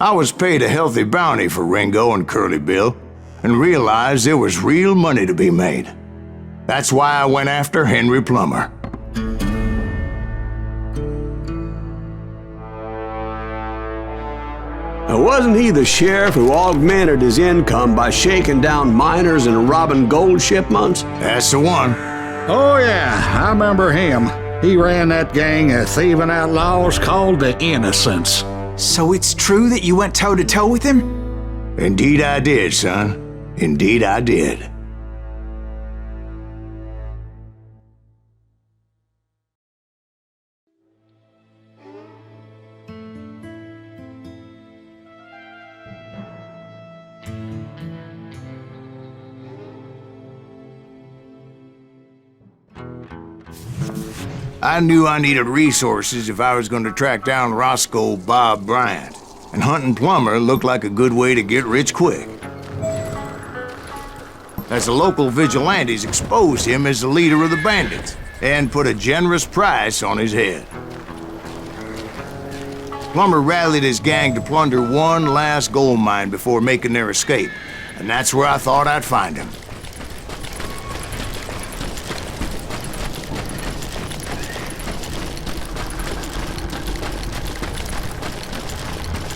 I was paid a healthy bounty for Ringo and Curly Bill, and realized there was real money to be made. That's why I went after Henry Plummer. Wasn't he the sheriff who augmented his income by shaking down miners and robbing gold shipments? That's the one. Oh yeah, I remember him. He ran that gang of thieving outlaws called the Innocents. So it's true that you went toe-to-toe with him? Indeed I did, son. Indeed I did. I knew I needed resources if I was going to track down Roscoe Bob Bryant, and hunting Plummer looked like a good way to get rich quick. As the local vigilantes exposed him as the leader of the bandits, and put a generous price on his head. Plummer rallied his gang to plunder one last gold mine before making their escape, and that's where I thought I'd find him.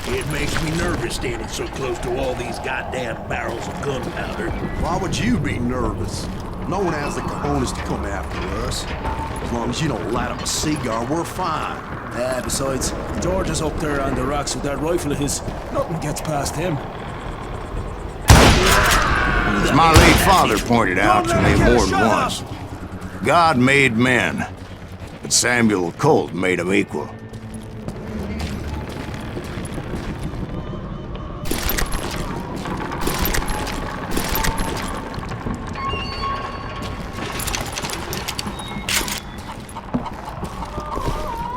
It makes me nervous standing so close to all these goddamn barrels of gunpowder. Why would you be nervous? No one has the cojones to come after us. As long as you don't light up a cigar, we're fine. Yeah, besides, George is up there on the rocks with that rifle of his. Nothing gets past him. As my late father pointed out to me more than once, God made men, but Samuel Colt made them equal.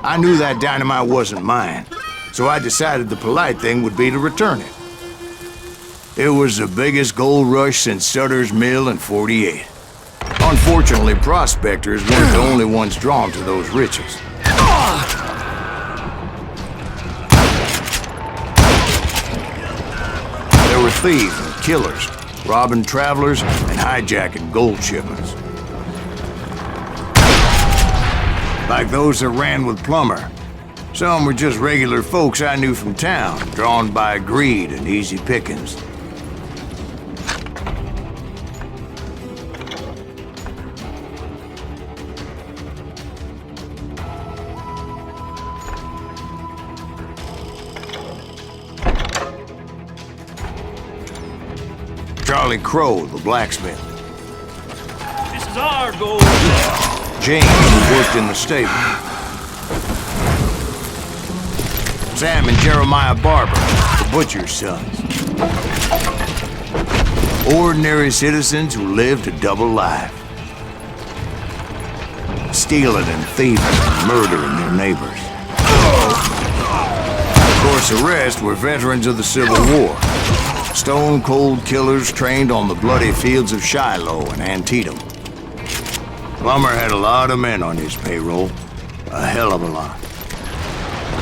I knew that dynamite wasn't mine, so I decided the polite thing would be to return it. It was the biggest gold rush since Sutter's Mill in '48. Unfortunately, prospectors weren't the only ones drawn to those riches. There were thieves and killers, robbing travelers and hijacking gold shipments. Like those that ran with Plummer. Some were just regular folks I knew from town, drawn by greed and easy pickings. Charlie Crow, the blacksmith. This is our gold. James, who worked in the stable. Sam and Jeremiah Barber, the butcher's sons. Ordinary citizens who lived a double life. Stealing and thieving and murdering their neighbors. Of course, the rest were veterans of the Civil War. Stone-cold killers trained on the bloody fields of Shiloh and Antietam. Plummer had a lot of men on his payroll. A hell of a lot.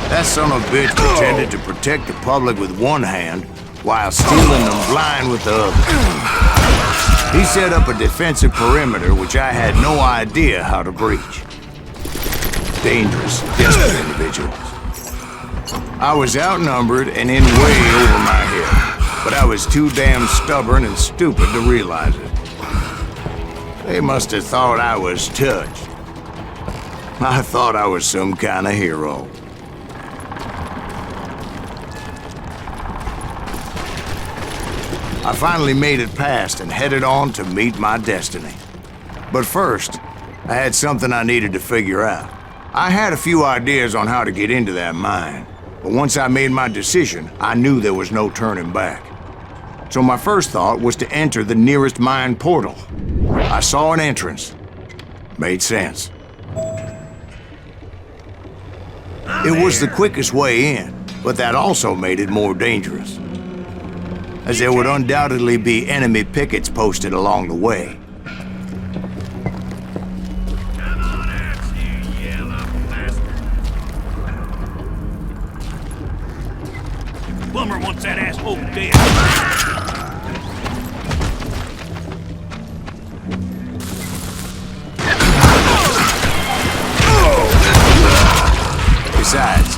That son of a bitch pretended to protect the public with one hand while stealing them blind with the other. He set up a defensive perimeter which I had no idea how to breach. Dangerous, desperate individuals. I was outnumbered and in way over my head, but I was too damn stubborn and stupid to realize it. They must have thought I was touched. I thought I was some kind of hero. I finally made it past and headed on to meet my destiny. But first, I had something I needed to figure out. I had a few ideas on how to get into that mine, but once I made my decision, I knew there was no turning back. So my first thought was to enter the nearest mine portal. I saw an entrance. Made sense. It was the quickest way in, but that also made it more dangerous, as there would undoubtedly be enemy pickets posted along the way. Come on out, you yellow bastard. Plumber wants that asshole dead. Besides,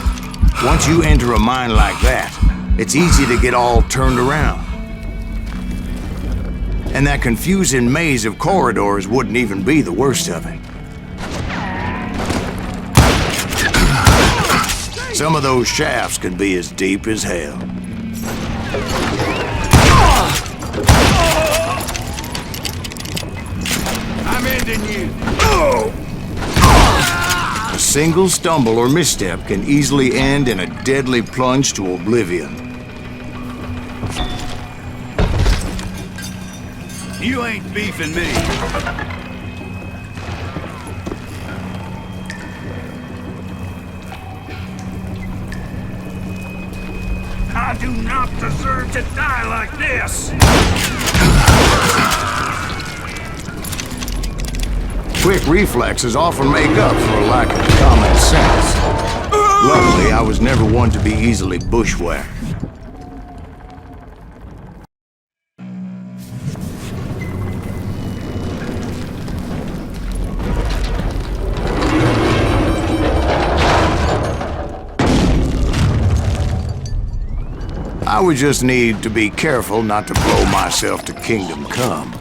once you enter a mine like that, it's easy to get all turned around. And that confusing maze of corridors wouldn't even be the worst of it. Some of those shafts could be as deep as hell. I'm ending you. A single stumble or misstep can easily end in a deadly plunge to oblivion. You ain't beefing me. I do not deserve to die like this! Quick reflexes often make up for a lack of common sense. Luckily, I was never one to be easily bushwhacked. I would just need to be careful not to blow myself to kingdom come.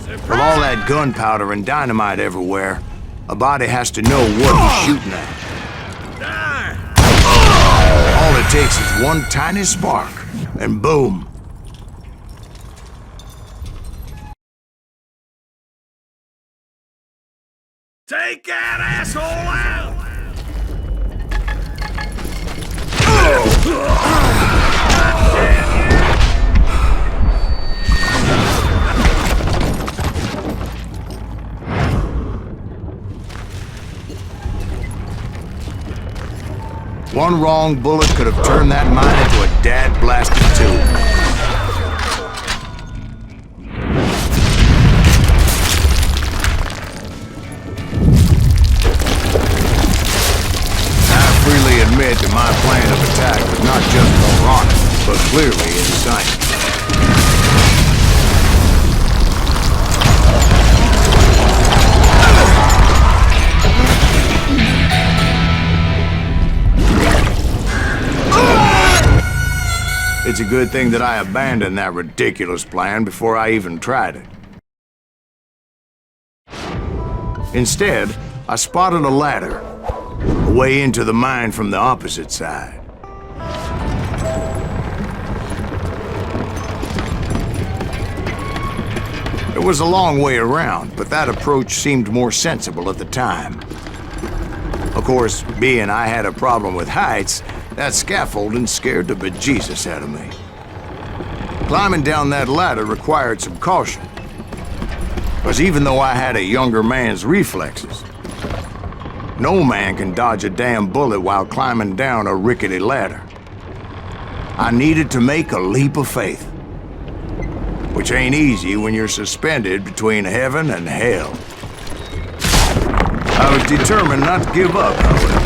With all that gunpowder and dynamite everywhere, a body has to know what he's shooting at. All it takes is one tiny spark, and boom. Take that asshole out! One wrong bullet could have turned that mine into a dad-blasted tomb. I freely admit that my plan of attack was not just moronic, but clearly insane. It's a good thing that I abandoned that ridiculous plan before I even tried it. Instead, I spotted a ladder, a way into the mine from the opposite side. It was a long way around, but that approach seemed more sensible at the time. Of course, being I had a problem with heights, that scaffolding scared the bejesus out of me. Climbing down that ladder required some caution. Because even though I had a younger man's reflexes, no man can dodge a damn bullet while climbing down a rickety ladder. I needed to make a leap of faith. Which ain't easy when you're suspended between heaven and hell. I was determined not to give up, however.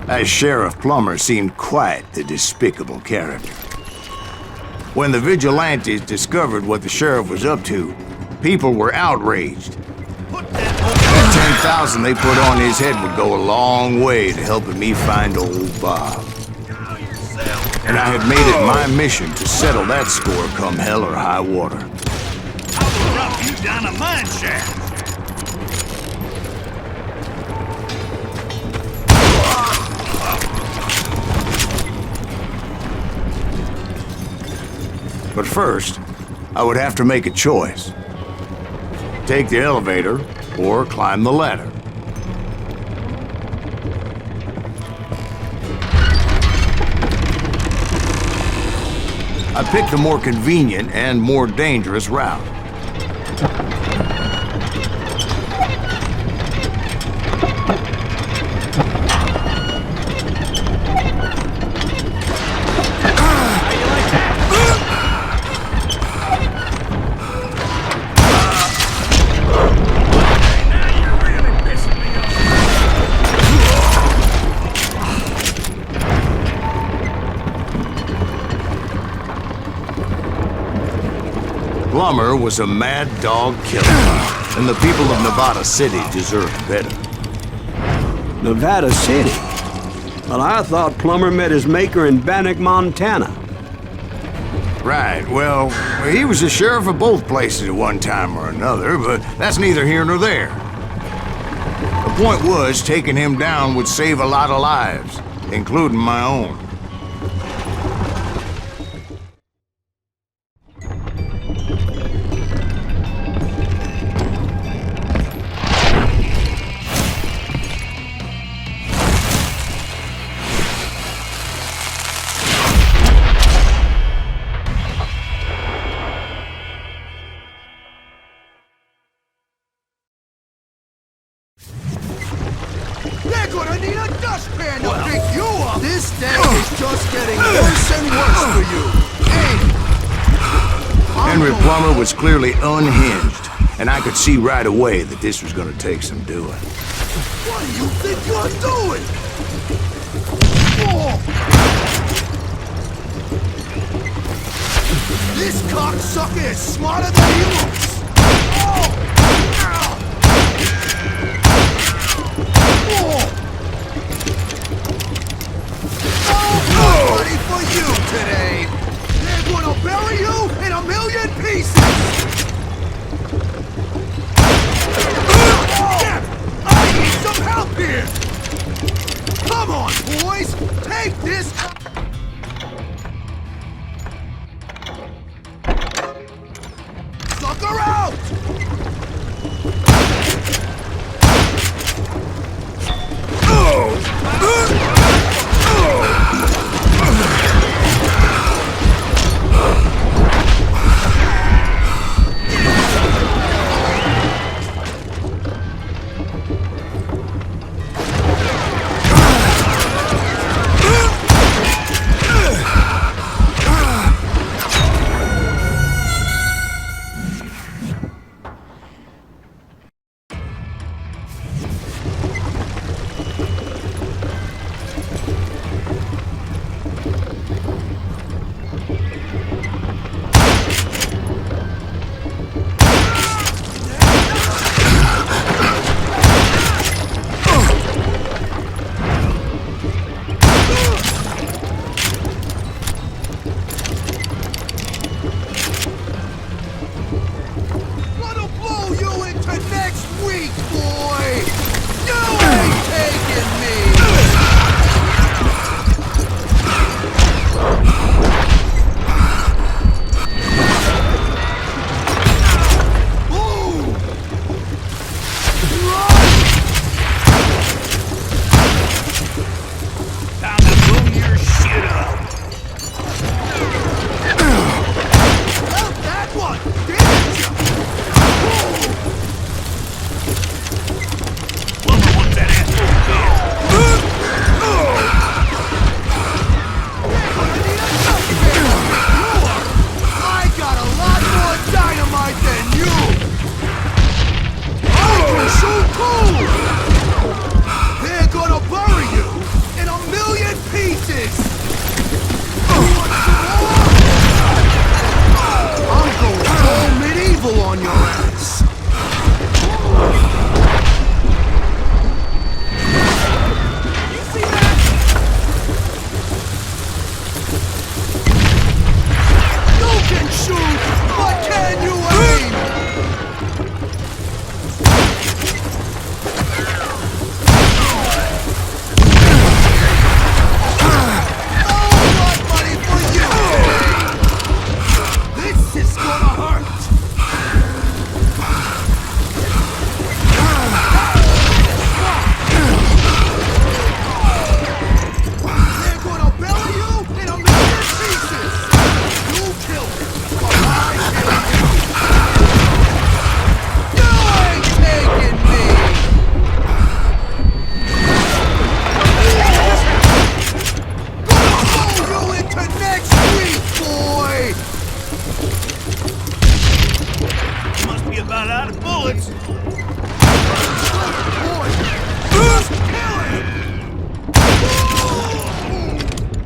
That Sheriff Plummer seemed quite the despicable character. When the vigilantes discovered what the sheriff was up to, people were outraged. That 10,000 they put on his head would go a long way to helping me find old Bob. And I had made it my mission to settle that score come hell or high water. I will drop you down a mine shaft! But first, I would have to make a choice. Take the elevator or climb the ladder. I picked the more convenient and more dangerous route. Plummer was a mad dog killer, and the people of Nevada City deserved better. Nevada City? Well, I thought Plummer met his maker in Bannock, Montana. Right, well, he was the sheriff of both places at one time or another, but that's neither here nor there. The point was, taking him down would save a lot of lives, including my own. They're gonna need a dustpan to pick you up! This day is just getting worse and worse for you. Henry Plummer was clearly unhinged, and I could see right away that this was gonna take some doing. What do you think you're doing? Oh. This cocksucker is smarter than he looks! Oh. Oh, ready for you today! They're gonna bury you in a million pieces! I need some help here! Come on, boys! Take this! Sucker out!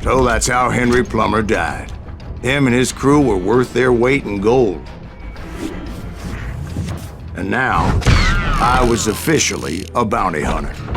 So that's how Henry Plummer died. Him and his crew were worth their weight in gold. And now, I was officially a bounty hunter.